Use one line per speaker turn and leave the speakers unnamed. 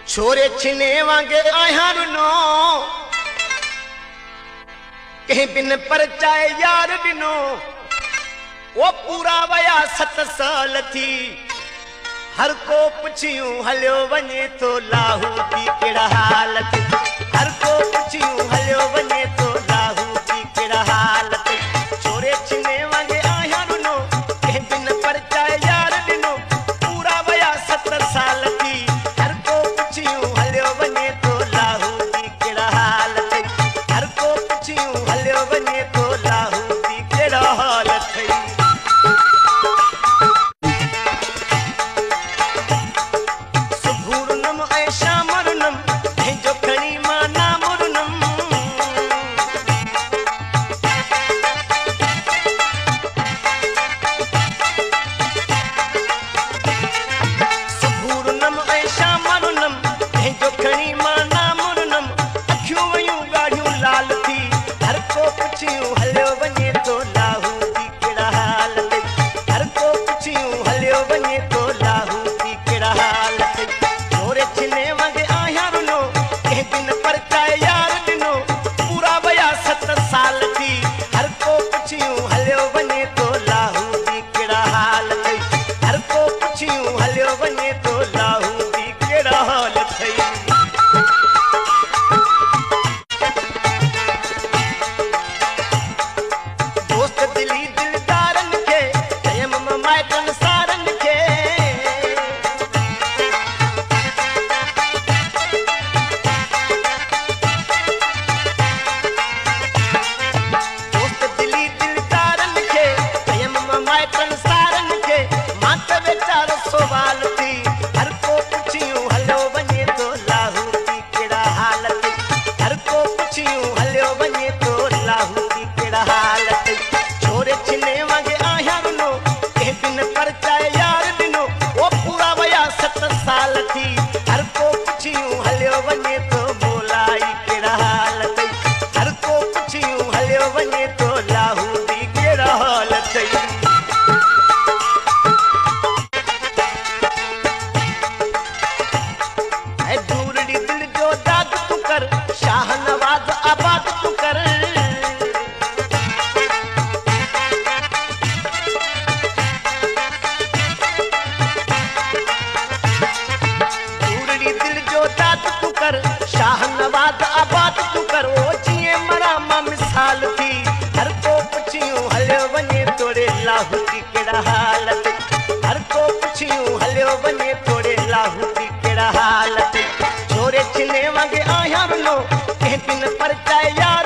छोरे छिने वांगे आया रुनो कहीं बिन पर चाहे यार दिनो वो पूरा वया 7 साल थी हर को पुछियूं हलियो वने तो लाहू दी केड़ा हाल थी हर को पुछियूं हलियो वने तो लाहू दी केड़ा हाल थी छोरे छिने वांगे आया रुनो कहीं बिन पर चाहे यार दिनो पूरा वया 7 साल थी हर को पुछियूं हलियो वने तो लाहू दी केड़ा हाल थी हर को पुछियूं हलियो वने तो लाहू दी केड़ा हाल थी शाहनवाज आबाद तू कर ओ जिए मरामा मिसाल थी हर को पुछियूं हलियो वने तोड़े लाहू दी केड़ा हाल थी हर को पुछियूं हलियो वने तोड़े लाहू दी केड़ा हाल थी छोरे छिने वांगे आया रुनो कहीं बिन पर चाहे यार